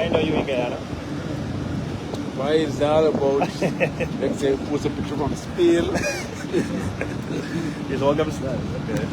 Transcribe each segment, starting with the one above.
I know you in Guyana. Why is that about? Let's say, post a picture from Spain. It's all comes okay.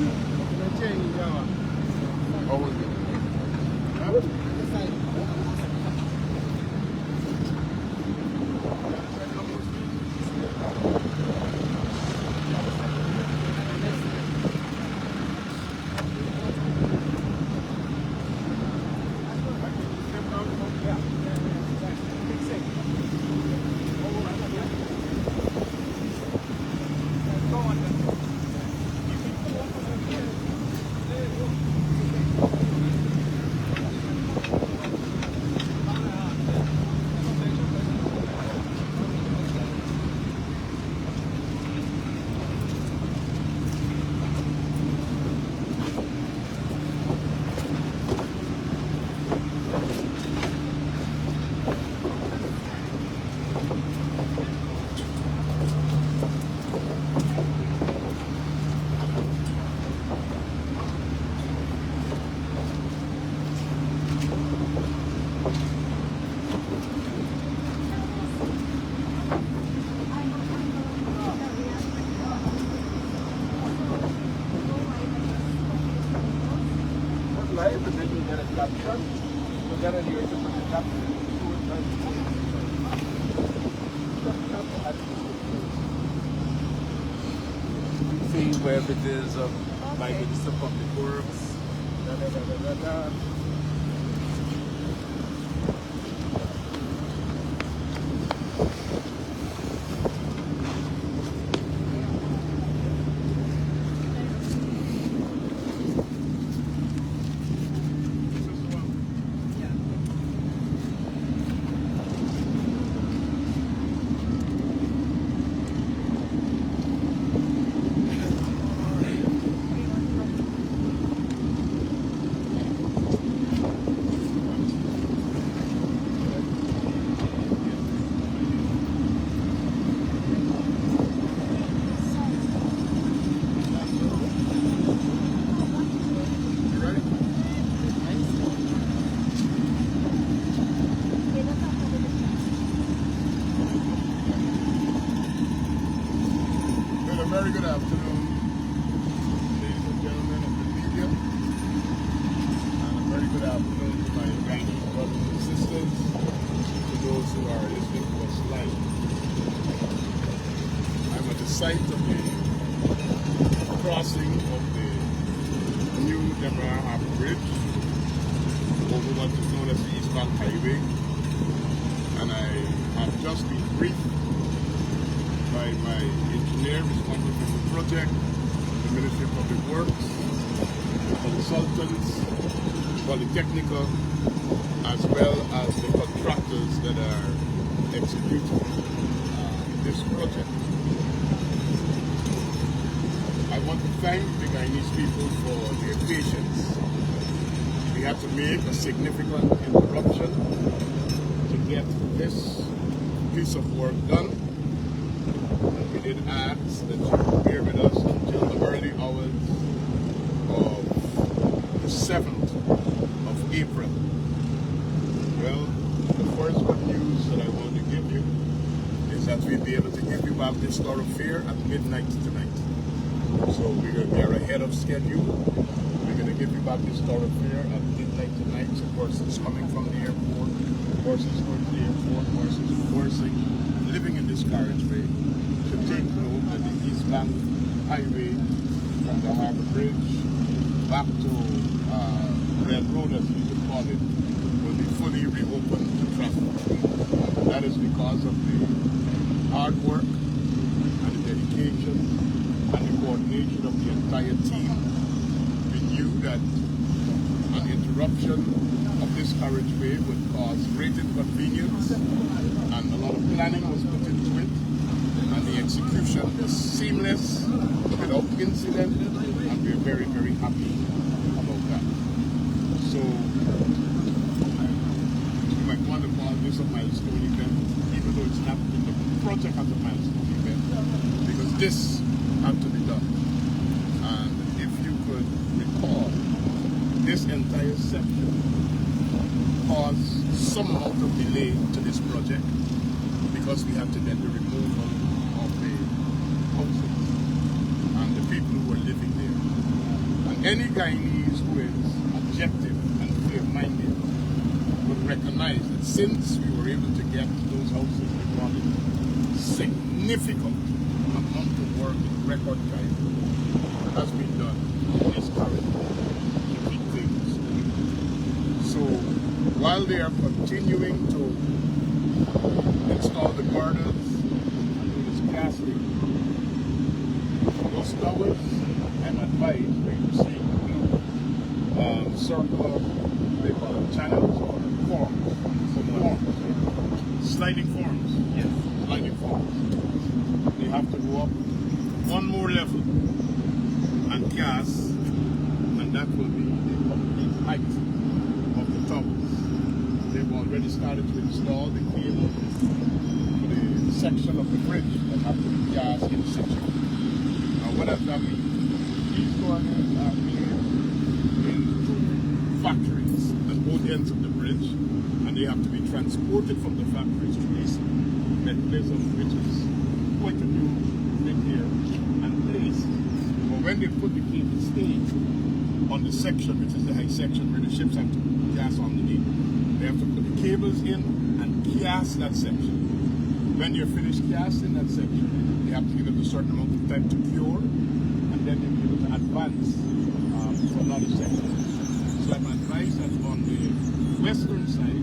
Live, and then you get a caption. You get a new to put the caption. See where it is by Minister of Public Works. Da, da, da, da, da, da. Very good afternoon, ladies and gentlemen of the media, and a very good afternoon to my Ghanaian brothers and sisters, to those who are listening to us live. I'm at the site of the crossing of the new Demerara Harbour Bridge over what is known as the Eastbound Highway, and I have just been briefed by my engineer responsible for the project, the Ministry of Public Works, consultants, polytechnical, as well as the contractors that are executing this project. I want to thank the Guyanese people for their patience. We had to make a significant interruption to get this piece of work done. We did ask that you bear with us until the early hours of the 7th of April. Well, the first good news that I want to give you is that we'll be able to give you back this thoroughfare at midnight tonight. So we are ahead of schedule. We're going to give you back this thoroughfare at midnight tonight. So persons coming from the airport, persons going to the airport, persons reversing, living in this carriageway, should take note that the Eastbound Highway from the Harbour Bridge back to Red Road, as we could call it, will be fully reopened to traffic. That is because of the hard work and the dedication and the coordination of the entire team. We knew that an interruption of this carriageway would cause great inconvenience, and a lot of planning was put into it, and the execution was seamless, without incident, and we're very, very happy about that. So, you might want to call this a milestone event, even though it's not the project as a milestone event, because this had to be done. And if you could recall, this entire section caused some amount of delay to this project because we have to get the removal of the houses and the people who are living there. And any Guyanese who is objective and clear-minded would recognize that since we were able to get those houses demolished, significant amount of work in record time has been done in this corridor to keep things moving. So while they are continuing to install the girders and do this casting, those towers, I'm advised we receive circular, they call them channels or forms. Sliding forms. Yes. Sliding forms. They have to go up one more level and cast, and that will be the complete height of the towers. They've already started to install the cable for the section of the bridge that have to be cast in situ. Now what does that mean? These girders are made in two factories at both ends of the bridge, and they have to be transported from the factories to this mechanism, which is quite a new thing here, and placed. But when they put the cable stage on the section, which is the high section where the ships have to cast underneath, they have to put the cables in and cast that section. When they're finished casting that section, they have to give it a certain amount of time to cure, and then they'll be able to advance for another section. So I'm advised that on the western side,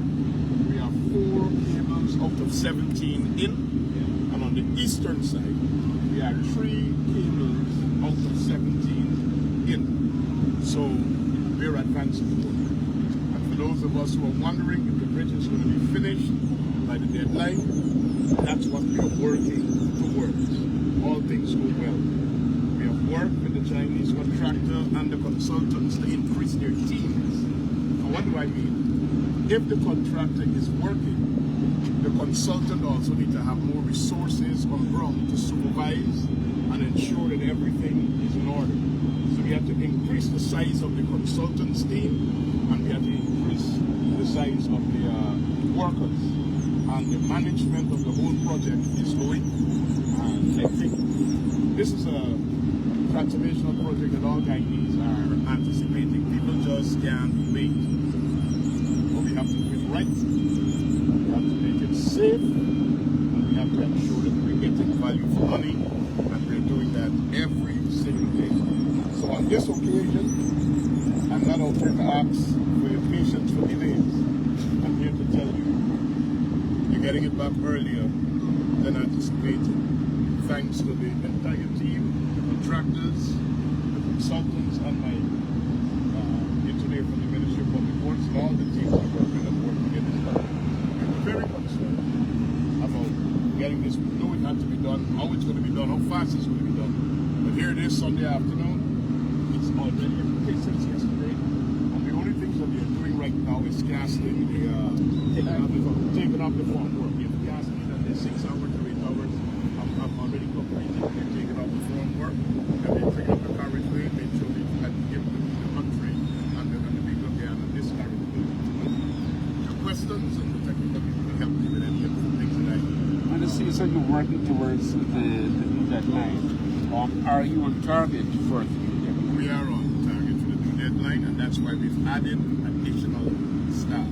we have 4 cables out of 17 in, and on the eastern side, we have 3 cables out of 17 in. So we're advancing the work. And for those of us who are wondering if the bridge is going to be finished by the deadline, that's what we are working towards. All things go well. We have worked with the Chinese contractor and the consultants to increase their teams. And what do I mean? If the contractor is working, the consultant also needs to have more resources on ground to supervise and ensure that everything is in order. So we have to increase the size of the consultant's team, and we have to increase the size of the workers. And the management of the whole project is going. And I think this is a transformational project that all Guyanese are anticipating. People just can't wait. But we have to do it right. We have to make it safe. And we have to ensure that we're getting value for money. And we're doing that every single day. So on this occasion, I'm not out here to ask for your patience for delays. I'm here to tell you, you're getting it back earlier than anticipated. Thanks to the entire team, the contractors, the consultants, and my engineer from the Ministry of Public Works, and all the teams that work to get this done. We're very concerned about getting this. We know it had to be done, how it's going to be done, how fast it's going to be done. But here it is Sunday afternoon. It's already in place since yesterday. And the only things that we are doing right now is casting taking up the formwork. We have casting it, and there's 6 hours to 8 hours. I'm already completed. They're taking up the formwork, and they're taking up the carriageway, make sure they can give them the country, and they're going to be good there, and this carriageway. The questions and the technical people will help me with any of the things that I need. And I see you said you're working towards the new deadline. Are you on target for the new deadline? We are on target for the new deadline, and that's why we've added additional staff.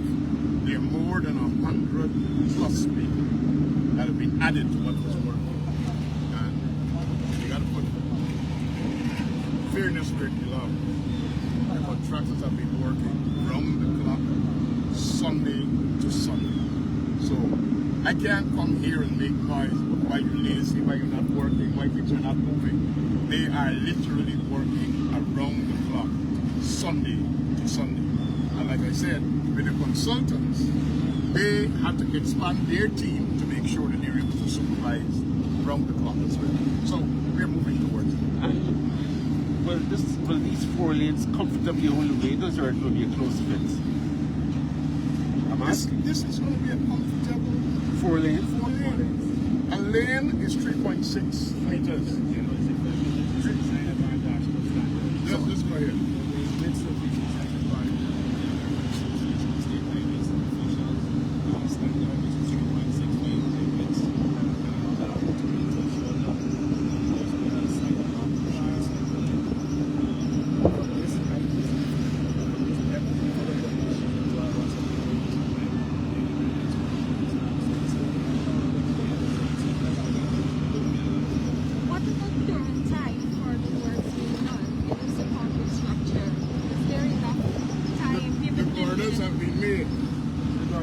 There are more than 100 plus people that have been added to what was working. And you got to put fairness where it belongs. The contractors have been working round the clock, Sunday to Sunday. So I can't come here and make noise about why you're lazy, why you're not working, why things are not moving. They are literally working around the clock, Sunday to Sunday. And like I said, with the consultants, they have to expand their team to make sure that they're able to supervise around the clock as well. So we're moving towards it. Will these 4 lanes comfortably hold the vehicles, or it will be a close fit? This is going to be a comfortable 4 lanes. 4 lanes. A lane is 3.6 meters. Let's go ahead.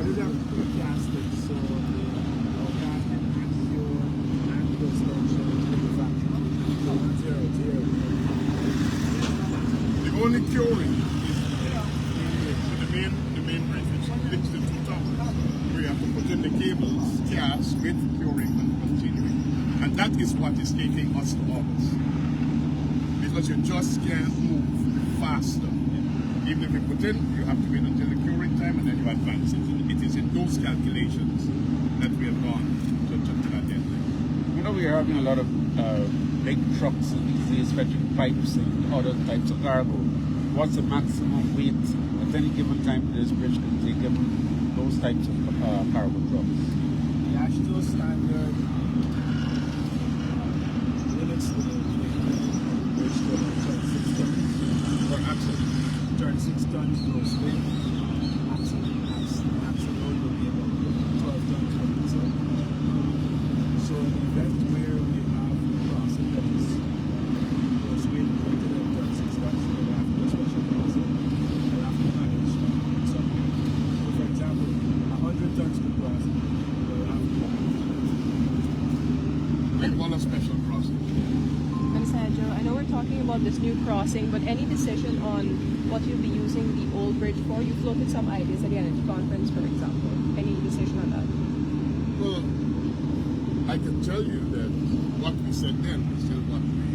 these are precasted, so the casting and cure and construction manufacturing. So zero, zero. The only curing is the main bridge, which links the two towers. We have to put in the cables, cast with curing and continuing. And that is what is taking us to August. Because you just can't move faster. Even if you put in, you have to wait until the curing time and then you advance it. It is in those calculations that we have gone to that deadline. You know, we are having a lot of big trucks these days fetching pipes and other types of cargo. What's the maximum weight at any given time this bridge can take given those types of cargo trucks? The Ashto standard limits the bridge to about 36 tons per axle. 36 tons gross weight. Axle load will be about 12 tons per axle. So in the event where we have a crossing that is gross weight greater than 36 tons, we will have to do a special crossing. We'll have to manage something. So for example, 100 tons per crossing, we'll have to We want a special process. And Sergio, I know we're talking about this new crossing, but any decision on what you'll be using the old bridge for? You floated some ideas at the energy conference, for example. Any decision on that? Well, I can tell you that what we said then is still what we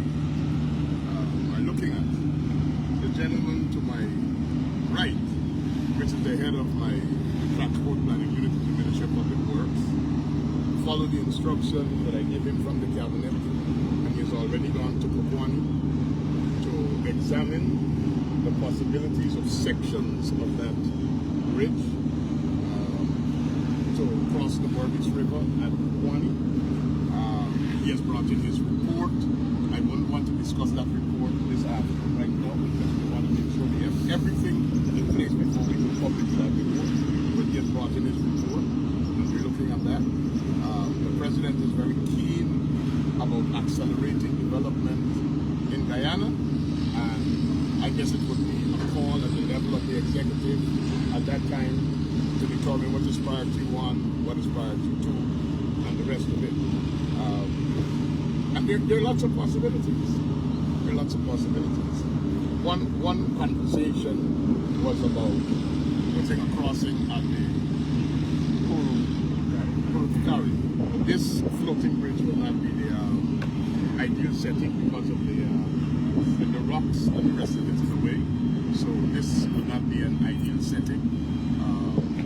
are looking at. The gentleman to my right, which is the head of my transport planning unit in the Ministry of Public Works, followed the instruction that I gave him from the cabinet, and he's already gone to Kokwani to examine the possibilities of sections of that bridge to cross the Burbage River at Kokwani. He has brought in his report. I wouldn't want to discuss that report this afternoon right now because we want to make sure we have everything in place before we can publish that report. But he has brought in his report, and we're looking at that. The President is very keen about accelerating development in Guyana, and I guess it would be a call at the level of the executive at that time to determine what is priority 1, what is priority 2, and the rest of it. And there are lots of possibilities. There are lots of possibilities. One conversation was about putting a crossing at the Kuru. This floating bridge will not be the ideal setting because of the rocks and the rest of it in the way. So this would not be an ideal setting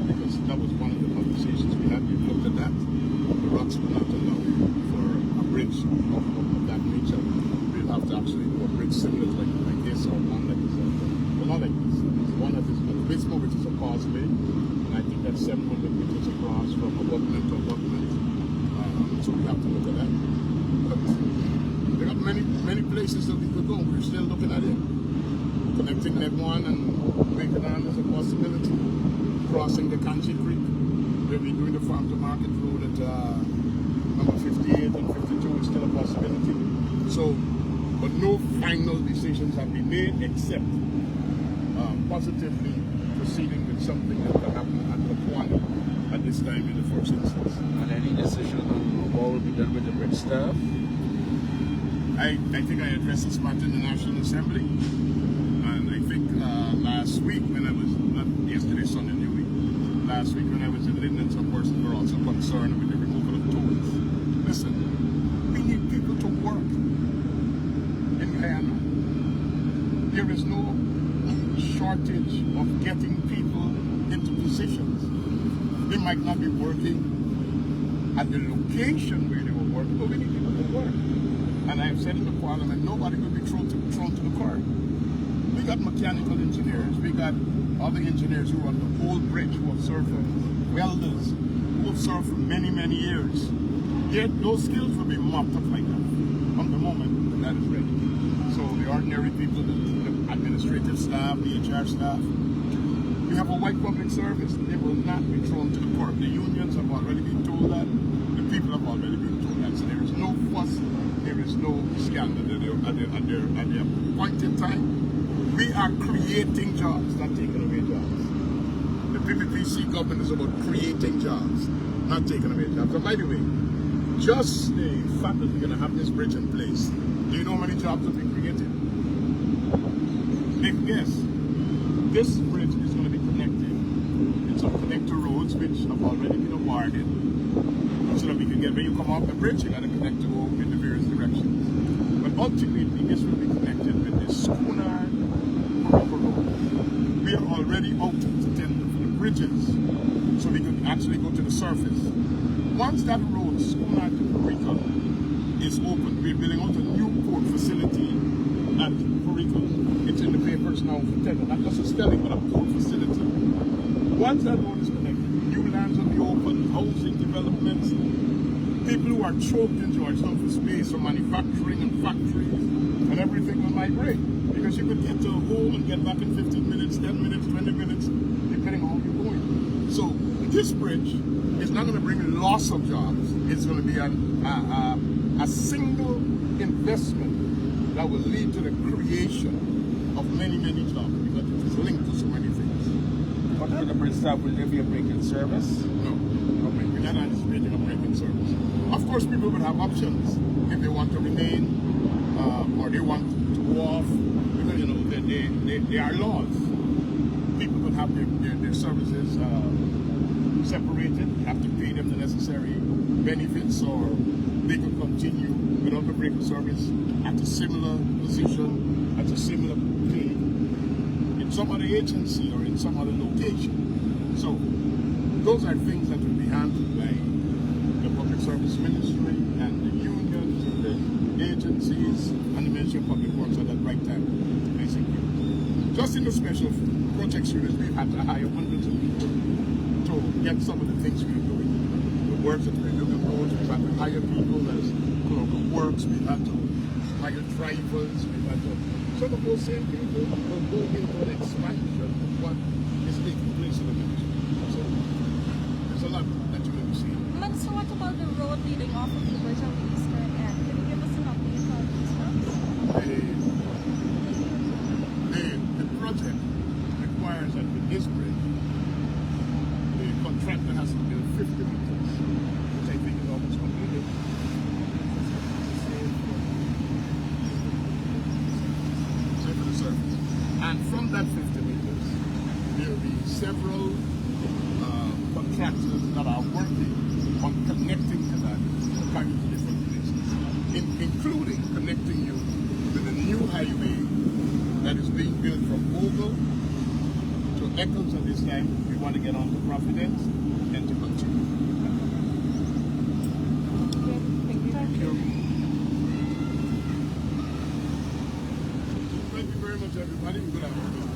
because that was one of the conversations we had. We looked at that. The rocks will not allow for a bridge of that nature. We'll have to actually do a bridge similar to like this or one that is well, not like this. It's one that is a bit more, which is a causeway, and I think that's 700 meters across from abutment to abutment. So we have to look at that. But there are many places that we could go. We're still looking at it. Connecting Net 1 and Wakedan is a possibility. Crossing the Kanchi Creek. We'll be doing the farm to market road at number 58 and 52 is still a possibility. So, but no final decisions have been made except positively proceeding with something that can happen at Kokwani at this time in the first instance. And any decision on what will be done with the bridge staff? I think I addressed this matter in the National Assembly, and I think last week when I was, not yesterday, Sunday, New Week, last week when I was in Linden, some persons were also concerned with the removal of tolls. Listen, we need people to work in Guyana. There is no shortage of getting people into positions. They might not be working at the location where they were working, but we need people to work. And I have said in the parliament, nobody will be thrown to the curb. We got mechanical engineers, we got other engineers who run the whole bridge, who have served for welders, who have served for many, many years. Yet those skills will be mopped up like that from the moment that is ready. So the ordinary people, the administrative staff, the HR staff, we have a white public service. They will not be thrown to the curb. The unions have already been told that. The people have already been told that. So there is no fuss, there is no scandal at their point in time. We are creating jobs, not taking away jobs. The PPP we see government is about creating jobs, not taking away jobs. And by the way, just the fact that we're going to have this bridge in place, do you know how many jobs have been created? Make a guess. This bridge is going to be connected. It's on connector roads which have already been awarded, so that we can get, when you come off the bridge, you got to connect to go in the various directions. But ultimately, this will be connected with the Schooner Road. We are already out to tender for the bridges, so we can actually go to the surface. Once that road, Schooner to Porica, is open, we're building out a new port facility at Porica. It's in the papers now for tender, not just a stelling, but a port facility. Once that road is connected, new lands will be open, housing developments, people who are choked in Georgetown for space for manufacturing and factories, and everything will migrate. Because you could get to home and get back in 15 minutes, 10 minutes, 20 minutes, depending on how you're going. So this bridge is not going to bring loss of jobs. It's going to be a single investment that will lead to the creation of many, many jobs, because it is linked to so many things. What for the bridge stop? Will there be a break in service? No, we're not anticipating a break in service. Of course, people will have options if they want to remain or they want to go off, because you know there are laws. People will have their services separated. You have to pay them the necessary benefits, or they could continue without a break of service at a similar position, at a similar pay in some other agency or in some other location. So those are things that will be handled by the Public Service Ministry and the unions and the agencies and the Ministry of Public Works at that right time, basically. Just in the special projects unit, we've had to hire hundreds of people to get some of the things we're doing. The works that we're doing on roads, we've had to hire people as clerk of works, we've had to hire drivers, we've had to... Some of those same people will go into an expansion of what is taking place in the ministry. So there's a lot that you will see. Ma'am, so what about the road leading off of the bridge on the eastern end? Can you give us an update on these ones? The project requires that with this bridge, the contractor has to build 50 meters, which I think is almost completed. Same for the surface. And from that 50 meters, there will be several contractors that are working on connecting to that to carry to different places, including connecting you with a new highway that is being built from Ogle to Eccles at this time. We want to get on to Providence and to continue. Thank you. Thank you very much, everybody. Good afternoon.